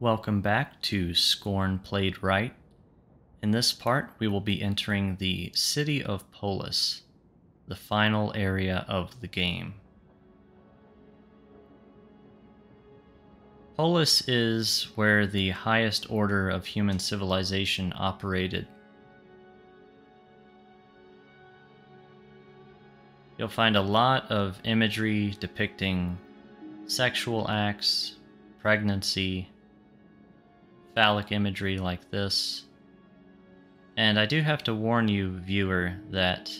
Welcome back to SCORN Played Right. In this part, we will be entering the city of Polis, the final area of the game. Polis is where the highest order of human civilization operated. You'll find a lot of imagery depicting sexual acts, pregnancy, phallic imagery like this. And I do have to warn you, viewer, that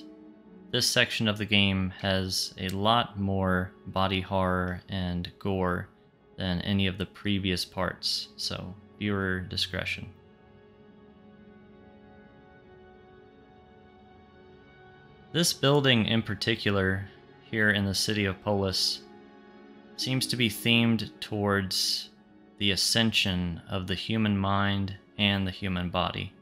this section of the game has a lot more body horror and gore than any of the previous parts, so viewer discretion. This building in particular, here in the city of Polis, seems to be themed towards the ascension of the human mind and the human body.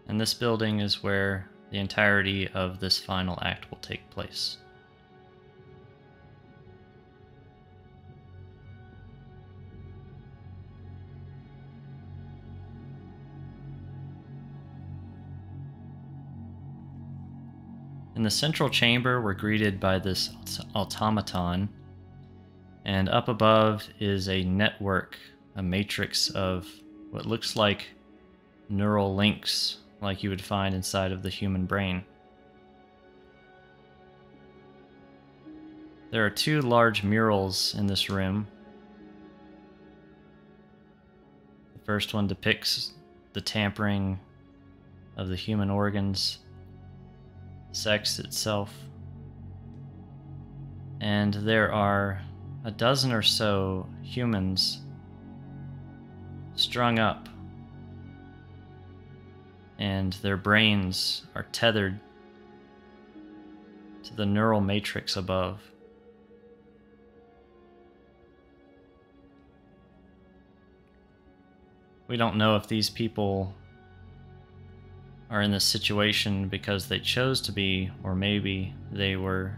And this building is where the entirety of this final act will take place. In the central chamber, we're greeted by this automaton, and up above is a network, a matrix of what looks like neural links like you would find inside of the human brain. There are two large murals in this room. The first one depicts the tampering of the human organs, sex itself, and there are a dozen or so humans strung up, and their brains are tethered to the neural matrix above. We don't know if these people are in this situation because they chose to be, or maybe they were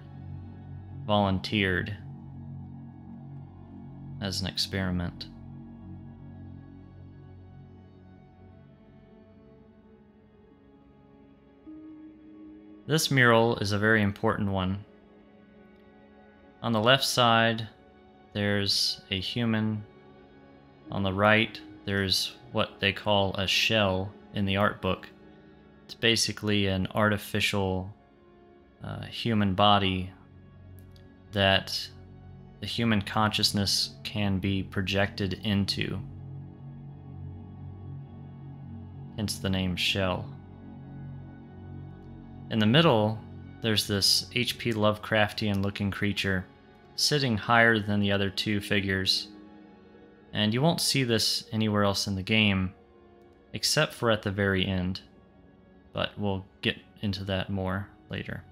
volunteered as an experiment. This mural is a very important one. On the left side, there's a human. On the right, there's what they call a shell in the art book. It's basically an artificial human body that the human consciousness can be projected into. Hence the name shell. In the middle, there's this H.P. Lovecraftian looking creature sitting higher than the other two figures. And you won't see this anywhere else in the game, except for at the very end. But we'll get into that more later.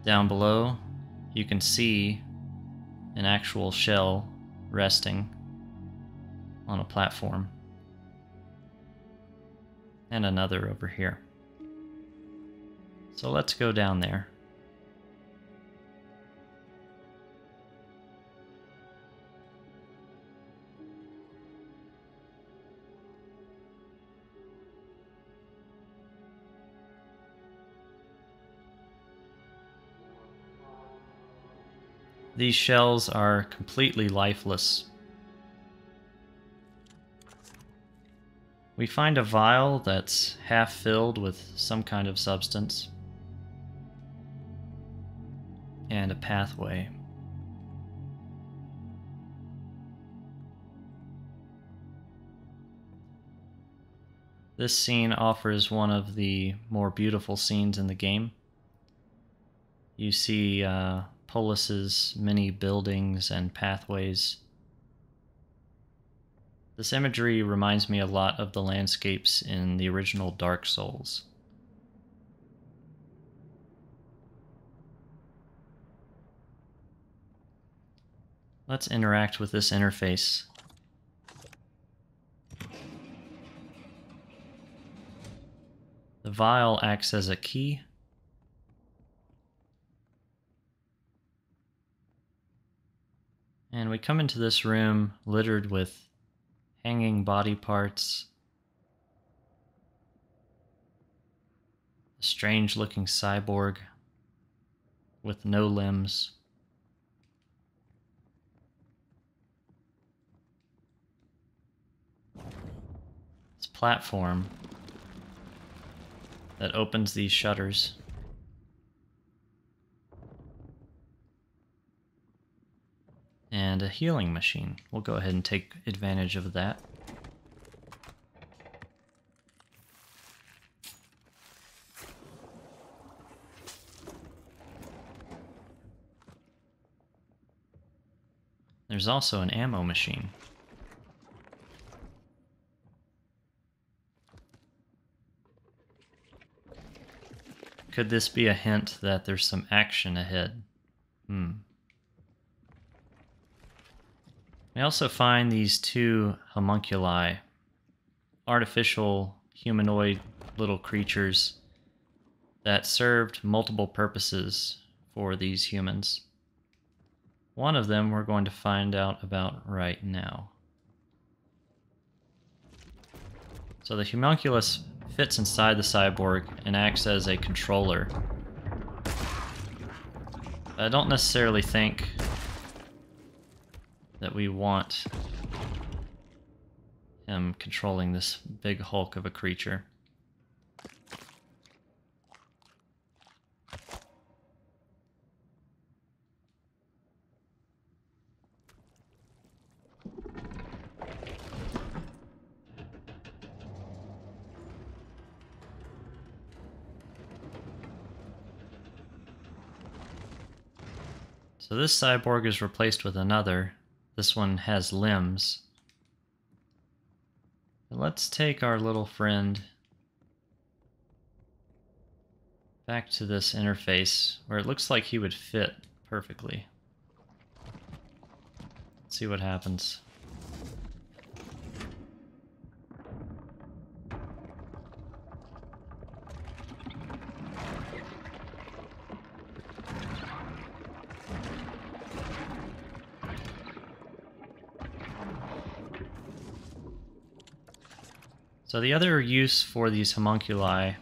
Down below, you can see an actual shell resting on a platform. And another over here. So let's go down there. These shells are completely lifeless. We find a vial that's half filled with some kind of substance, and a pathway. This scene offers one of the more beautiful scenes in the game. You see Polis's many buildings and pathways. This imagery reminds me a lot of the landscapes in the original Dark Souls. let's interact with this interface. The vial acts as a key. And we come into this room littered with hanging body parts, a strange looking cyborg with no limbs. This platform that opens these shutters. And a healing machine. We'll go ahead and take advantage of that. There's also an ammo machine. Could this be a hint that there's some action ahead? We also find these two homunculi, artificial humanoid little creatures that served multiple purposes for these humans. One of them we're going to find out about right now. So the homunculus fits inside the cyborg and acts as a controller. I don't necessarily think that we want him controlling this big hulk of a creature. So this cyborg is replaced with another. This one has limbs. Let's take our little friend back to this interface where it looks like he would fit perfectly. Let's see what happens. So the other use for these homunculi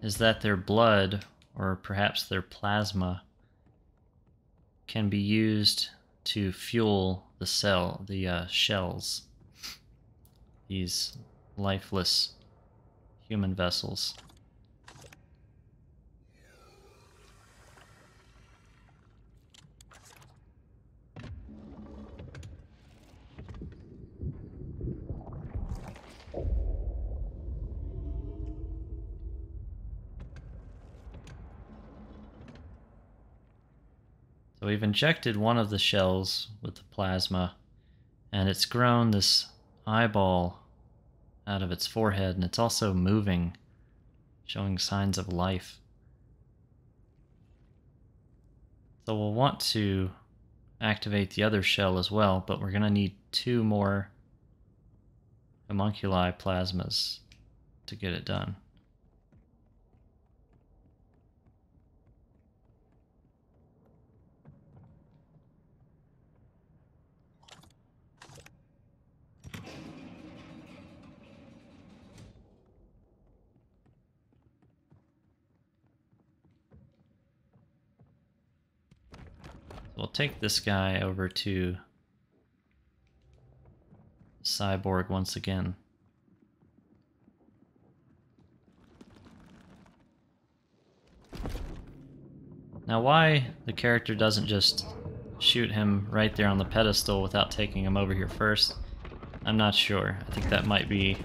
is that their blood, or perhaps their plasma, can be used to fuel the shells, these lifeless human vessels. So we've injected one of the shells with the plasma, and it's grown this eyeball out of its forehead, and it's also moving, showing signs of life. So we'll want to activate the other shell as well, but we're going to need 2 more homunculi plasmas to get it done. We'll take this guy over to Cyborg once again. Now why the character doesn't just shoot him right there on the pedestal without taking him over here first, I'm not sure. I think that might be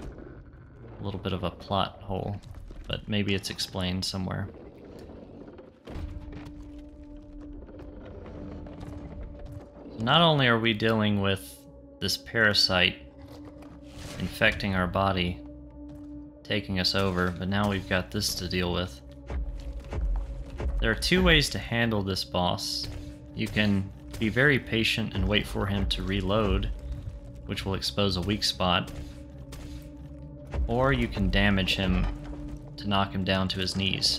a little bit of a plot hole, but maybe it's explained somewhere. Not only are we dealing with this parasite infecting our body, taking us over, but now we've got this to deal with. There are 2 ways to handle this boss. You can be very patient and wait for him to reload, which will expose a weak spot. Or you can damage him to knock him down to his knees.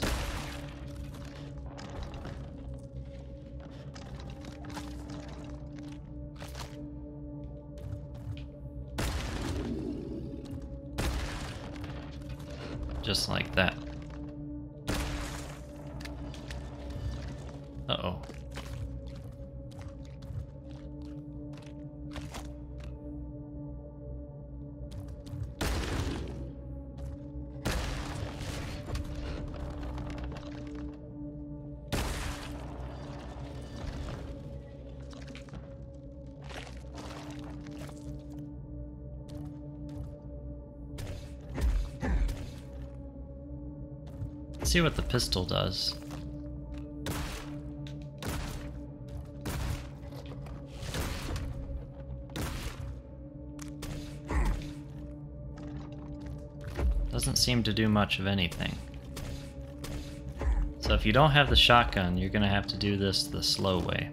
Just like that. Uh-oh. Let's see what the pistol does. Doesn't seem to do much of anything. So if you don't have the shotgun, you're gonna have to do this the slow way.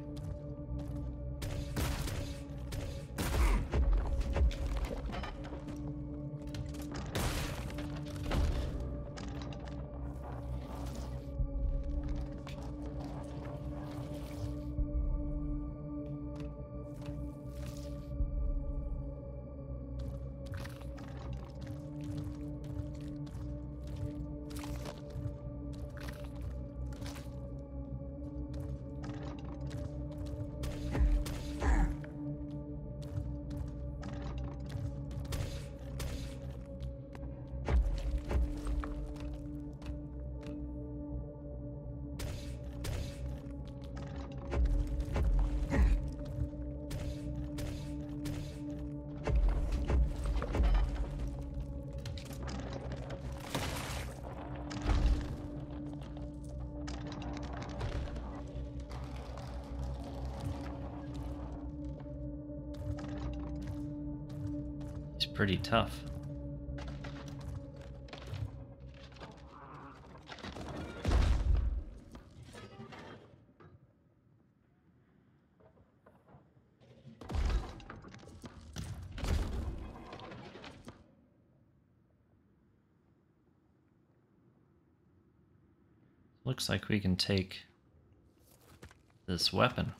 He's pretty tough. Looks like we can take this weapon.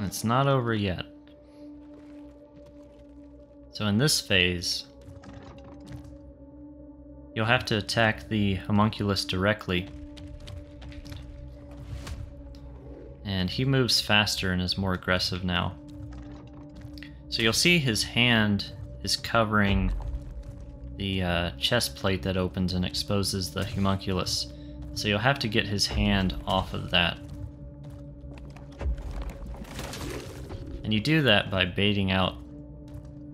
It's not over yet. So in this phase, you'll have to attack the homunculus directly. And he moves faster and is more aggressive now. So you'll see his hand is covering the chest plate that opens and exposes the homunculus. So you'll have to get his hand off of that. And you do that by baiting out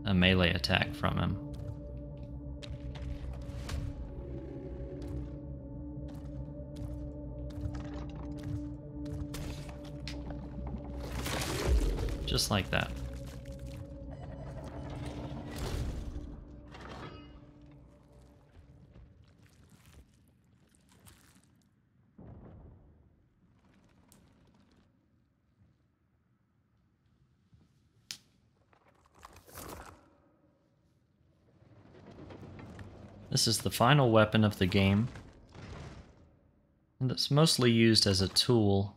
a melee attack from him. Just like that. This is the final weapon of the game, and it's mostly used as a tool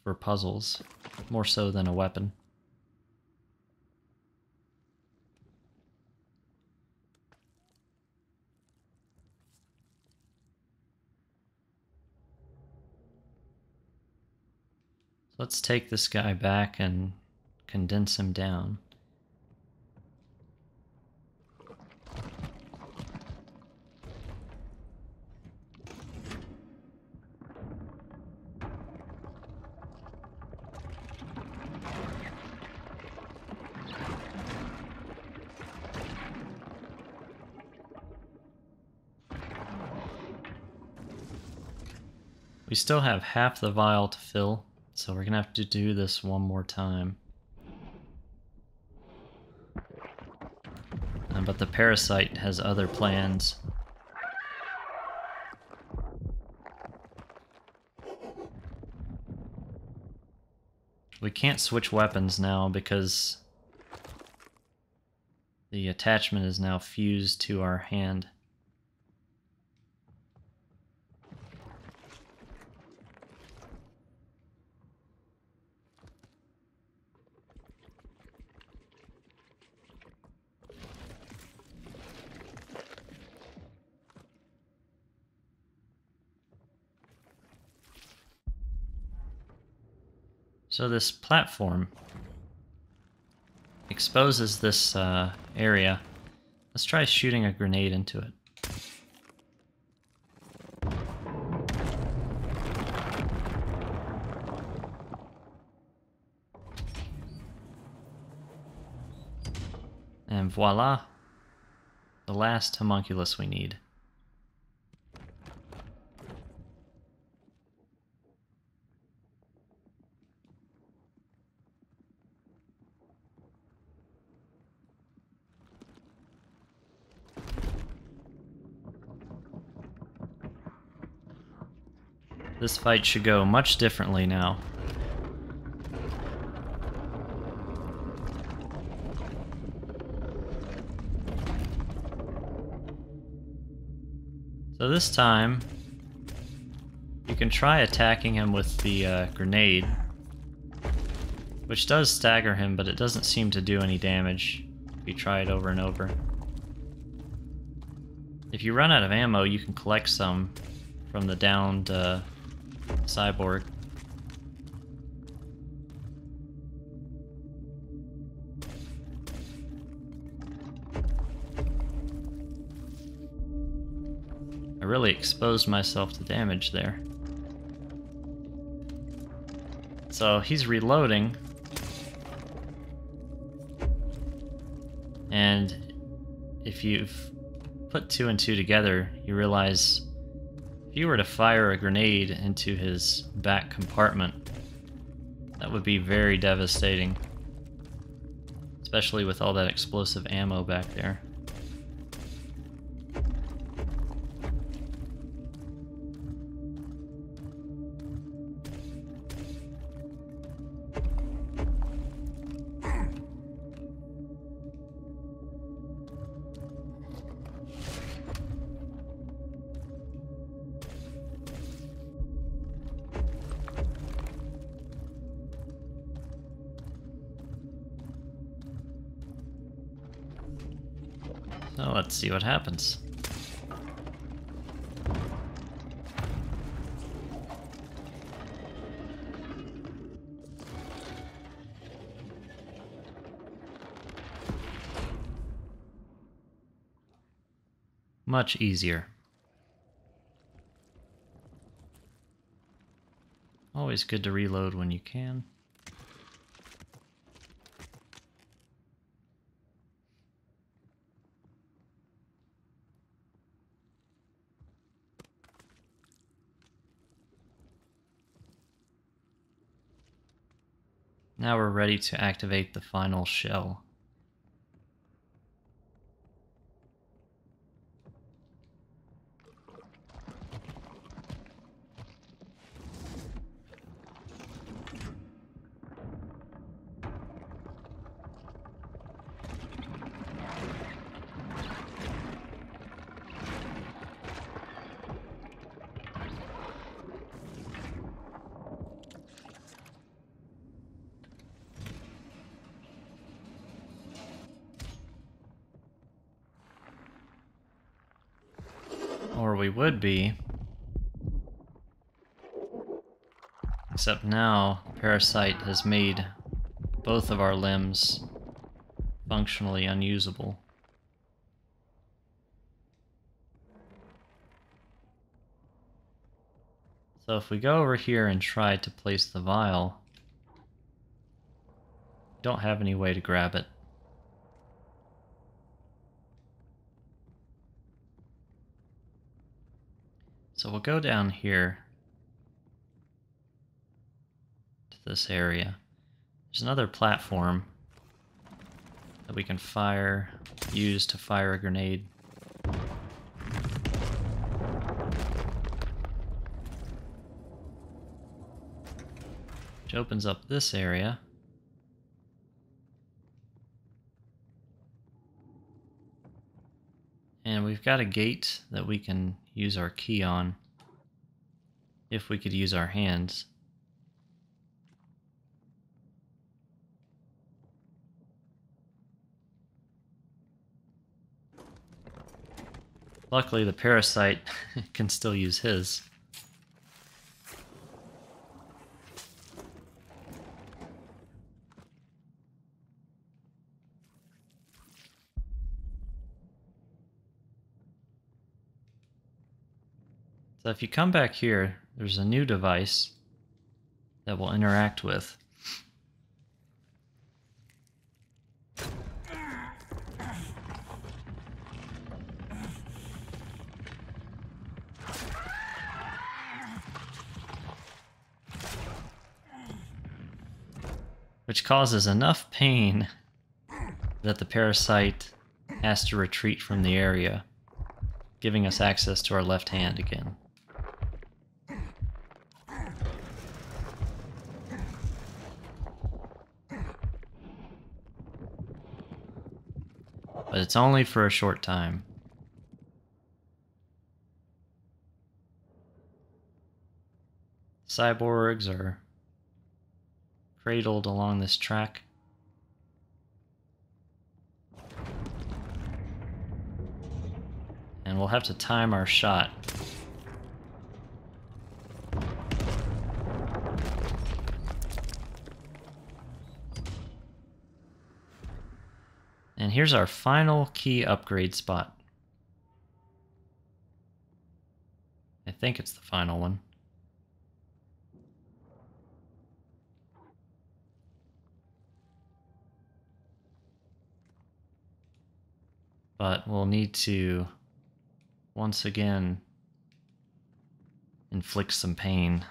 for puzzles, more so than a weapon. So let's take this guy back and condense him down. We still have half the vial to fill, so we're gonna have to do this one more time. But the parasite has other plans. We can't switch weapons now because the attachment is now fused to our hand. So this platform exposes this area. Let's try shooting a grenade into it. And voila, the last homunculus we need. This fight should go much differently now. So this time, you can try attacking him with the grenade, which does stagger him, but it doesn't seem to do any damage if you try it over and over. If you run out of ammo, you can collect some from the downed cyborg. I really exposed myself to damage there. So he's reloading. And if you've put two and two together, you realize if you were to fire a grenade into his back compartment, that would be very devastating. Especially with all that explosive ammo back there. So let's see what happens. Much easier. Always good to reload when you can. Now we're ready to activate the final shell. Or we would be. Except now, the parasite has made both of our limbs functionally unusable. So if we go over here and try to place the vial, we don't have any way to grab it. So we'll go down here to this area. There's another platform that we can use to fire a grenade. Which opens up this area. And we've got a gate that we can use our key on if we could use our hands. Luckily, the parasite can still use his. So if you come back here, there's a new device that we'll interact with. Which causes enough pain that the parasite has to retreat from the area, giving us access to our left hand again. But it's only for a short time. Cyborgs are cradled along this track. And we'll have to time our shot. And here's our final key upgrade spot. I think it's the final one. But we'll need to, once again, inflict some pain.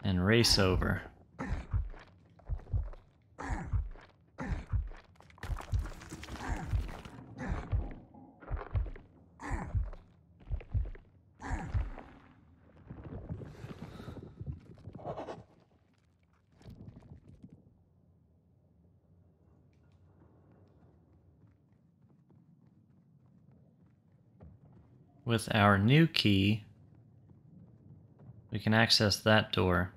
And race over. With our new key, we can access that door.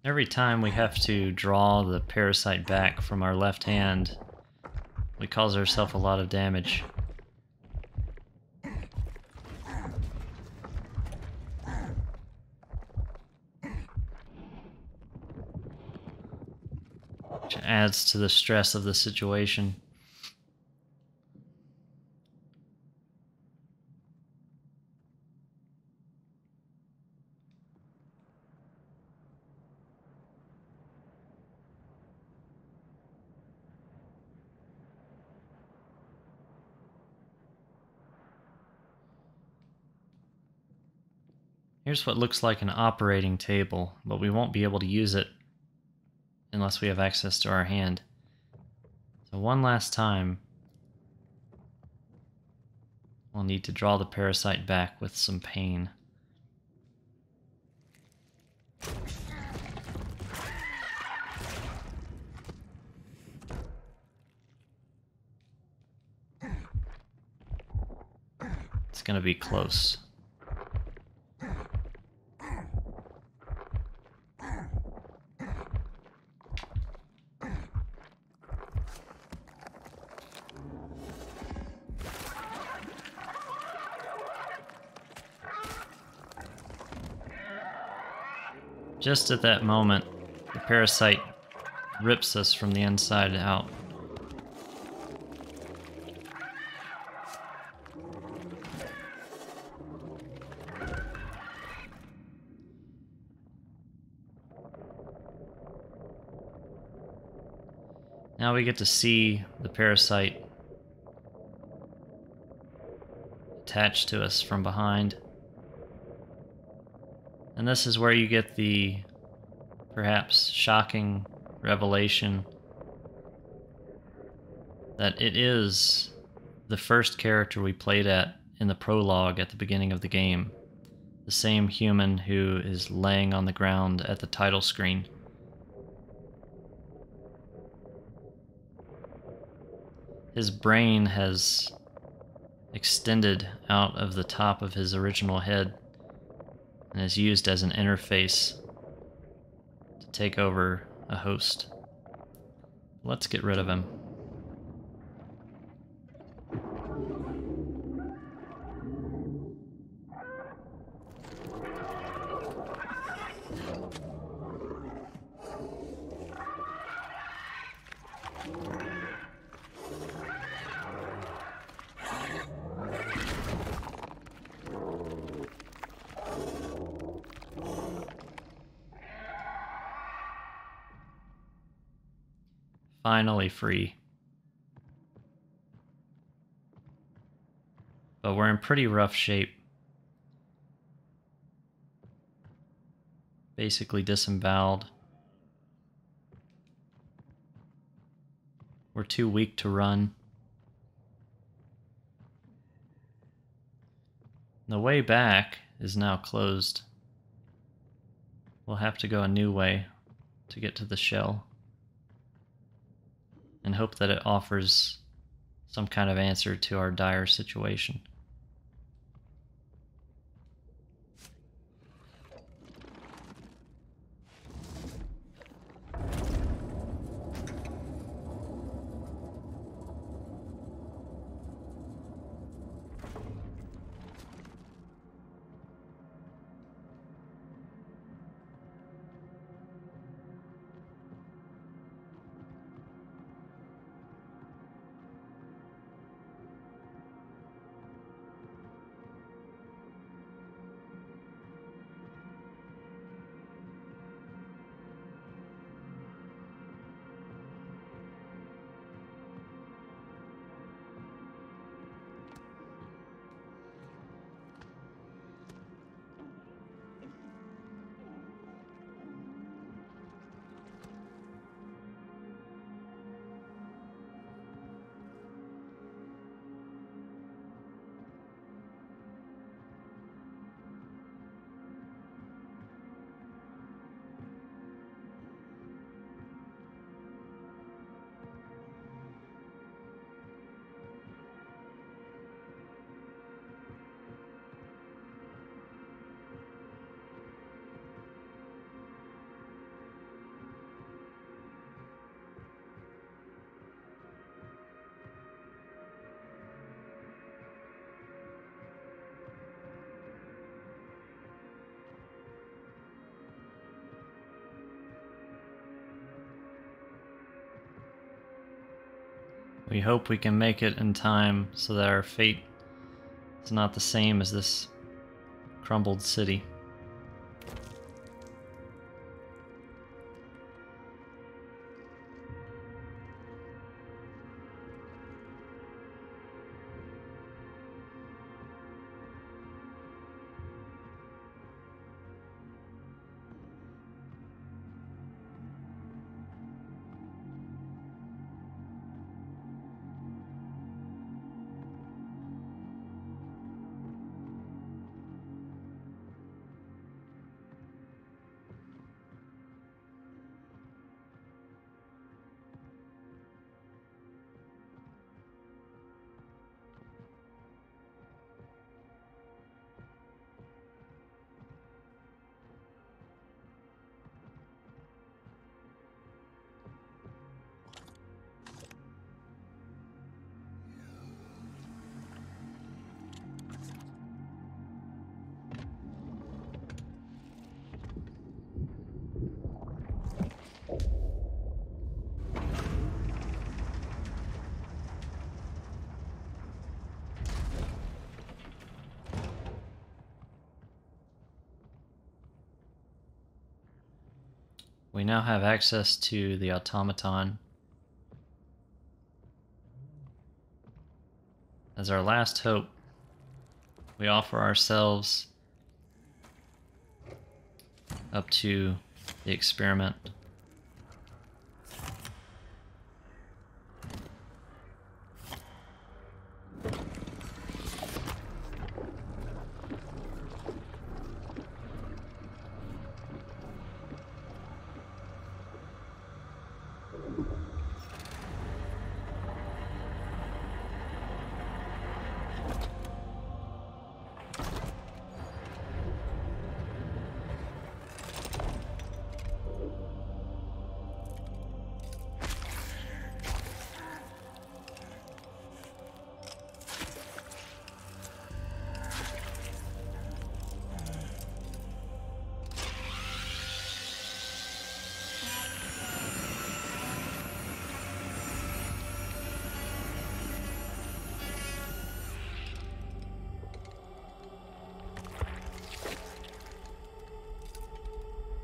Every time we have to draw the parasite back from our left hand, we cause ourselves a lot of damage. Which adds to the stress of the situation. Here's what looks like an operating table, but we won't be able to use it unless we have access to our hand. So one last time, we'll need to draw the parasite back with some pain. It's gonna be close. Just at that moment, the parasite rips us from the inside out. Now we get to see the parasite attached to us from behind. And this is where you get the perhaps shocking revelation that it is the first character we played in the prologue at the beginning of the game. The same human who is laying on the ground at the title screen. His brain has extended out of the top of his original head and is used as an interface to take over a host. Let's get rid of him. Finally free. But we're in pretty rough shape. Basically disemboweled. We're too weak to run. The way back is now closed. We'll have to go a new way to get to the shell. And hope that it offers some kind of answer to our dire situation. We hope we can make it in time so that our fate is not the same as this crumbled city. We now have access to the automaton, as our last hope, we offer ourselves up to the experiment.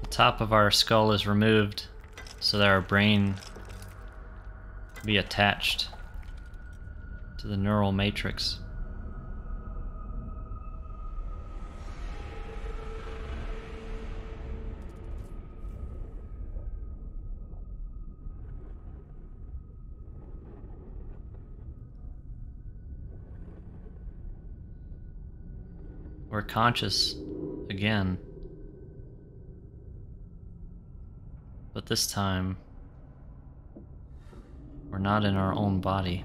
The top of our skull is removed so that our brain can be attached to the neural matrix. We're conscious again, but this time we're not in our own body.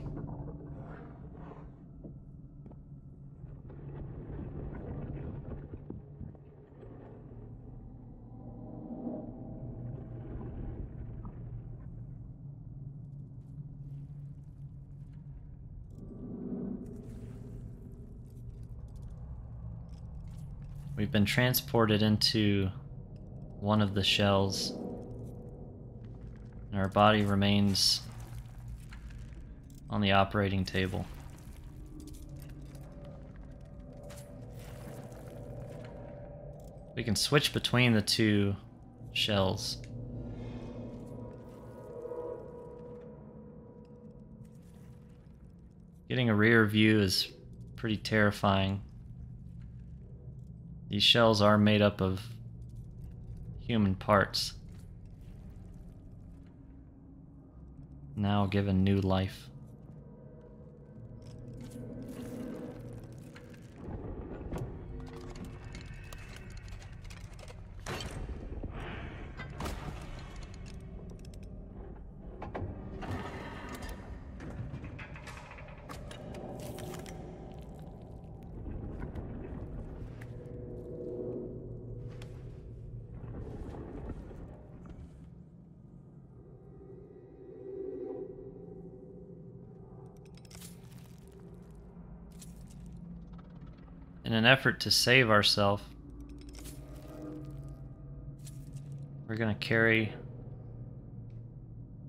We've been transported into one of the shells, and our body remains on the operating table. We can switch between the two shells. Getting a rear view is pretty terrifying. These shells are made up of human parts, now given new life. In an effort to save ourselves, we're going to carry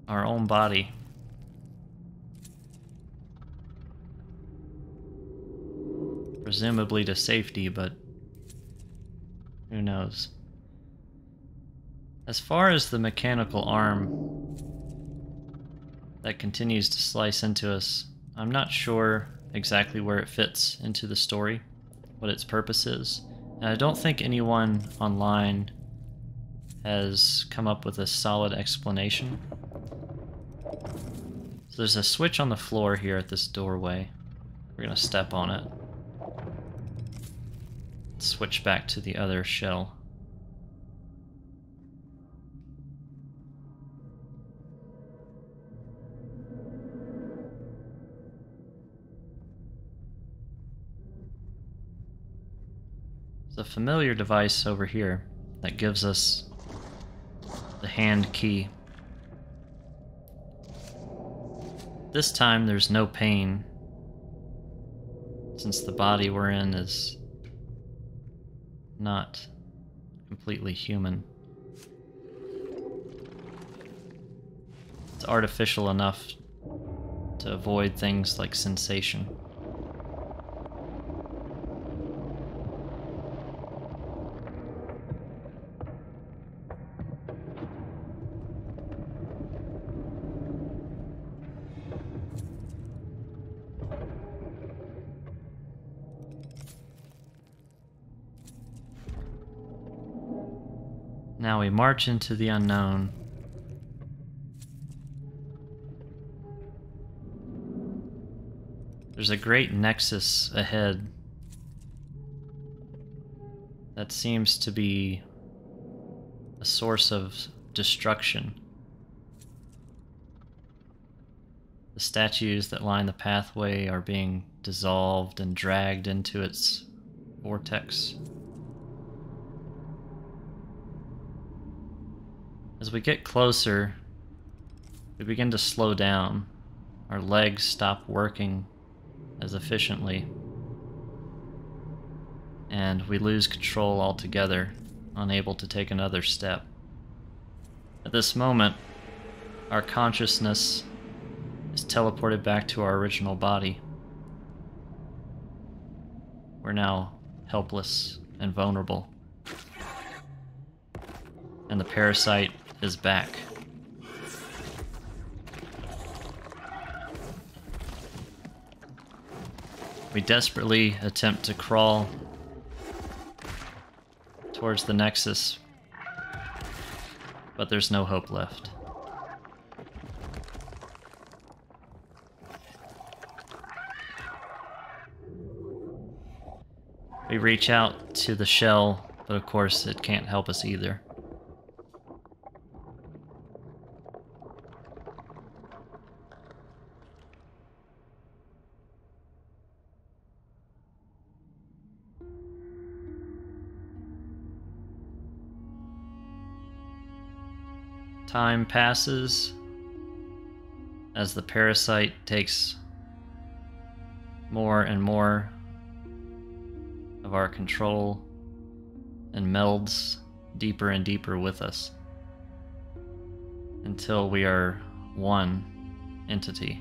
our own body presumably to safety, but who knows. As far as the mechanical arm that continues to slice into us, I'm not sure exactly where it fits into the story, what its purpose is. And I don't think anyone online has come up with a solid explanation. So there's a switch on the floor here at this doorway. We're gonna step on it. Switch back to the other shell. There's a familiar device over here that gives us the hand key. This time there's no pain, since the body we're in is not completely human. It's artificial enough to avoid things like sensation. Now we march into the unknown. There's a great nexus ahead that seems to be a source of destruction. The statues that line the pathway are being dissolved and dragged into its vortex. As we get closer, we begin to slow down. Our legs stop working as efficiently, and we lose control altogether, unable to take another step. At this moment, our consciousness is teleported back to our original body. We're now helpless and vulnerable, and the parasite is back. We desperately attempt to crawl towards the Nexus, but there's no hope left. We reach out to the shell, but of course it can't help us either. Time passes as the parasite takes more and more of our control and melds deeper and deeper with us until we are one entity.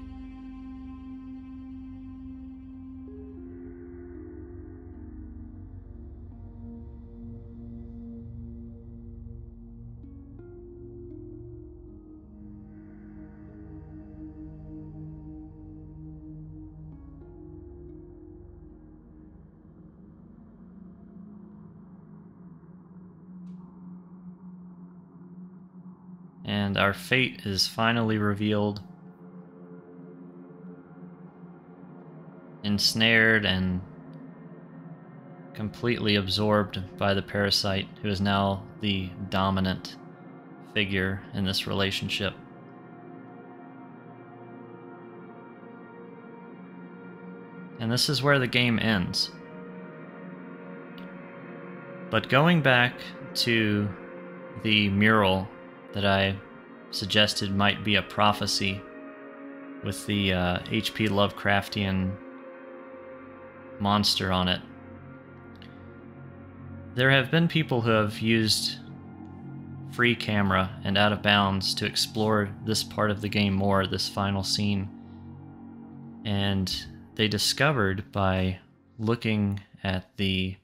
And our fate is finally revealed. Ensnared and completely absorbed by the parasite, who is now the dominant figure in this relationship. And this is where the game ends. But going back to the mural that I suggested might be a prophecy with the H.P. Lovecraftian monster on it. There have been people who have used free camera and out of bounds to explore this part of the game more, this final scene. And they discovered by looking at the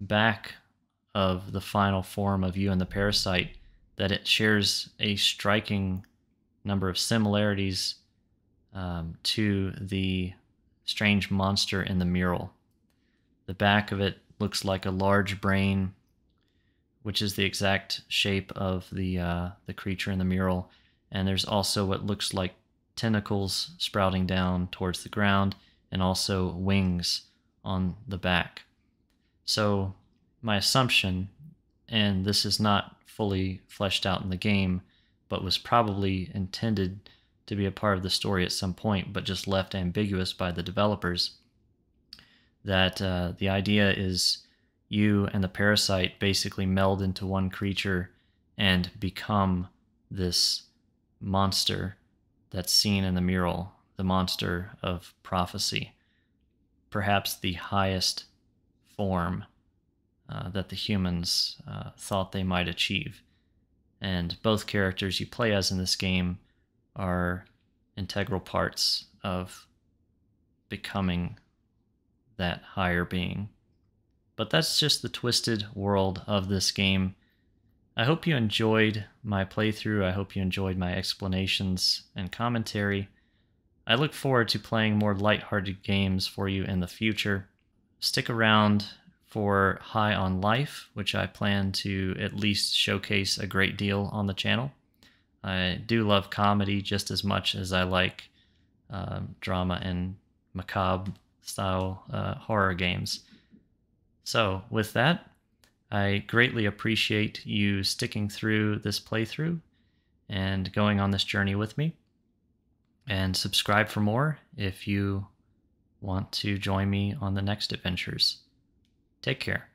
back of the final form of you and the parasite that it shares a striking number of similarities to the strange monster in the mural. The back of it looks like a large brain, which is the exact shape of the creature in the mural, and there's also what looks like tentacles sprouting down towards the ground, and also wings on the back. So my assumption, and this is not fully fleshed out in the game, but was probably intended to be a part of the story at some point, but just left ambiguous by the developers, that the idea is you and the parasite basically meld into one creature and become this monster that's seen in the mural, the monster of prophecy, perhaps the highest form that the humans thought they might achieve. And both characters you play as in this game are integral parts of becoming that higher being. But that's just the twisted world of this game. I hope you enjoyed my playthrough. I hope you enjoyed my explanations and commentary. I look forward to playing more lighthearted games for you in the future. Stick around for High on Life, which I plan to at least showcase a great deal on the channel. I do love comedy just as much as I like drama and macabre style horror games. So with that, I greatly appreciate you sticking through this playthrough and going on this journey with me. And subscribe for more if you want to join me on the next adventures. Take care.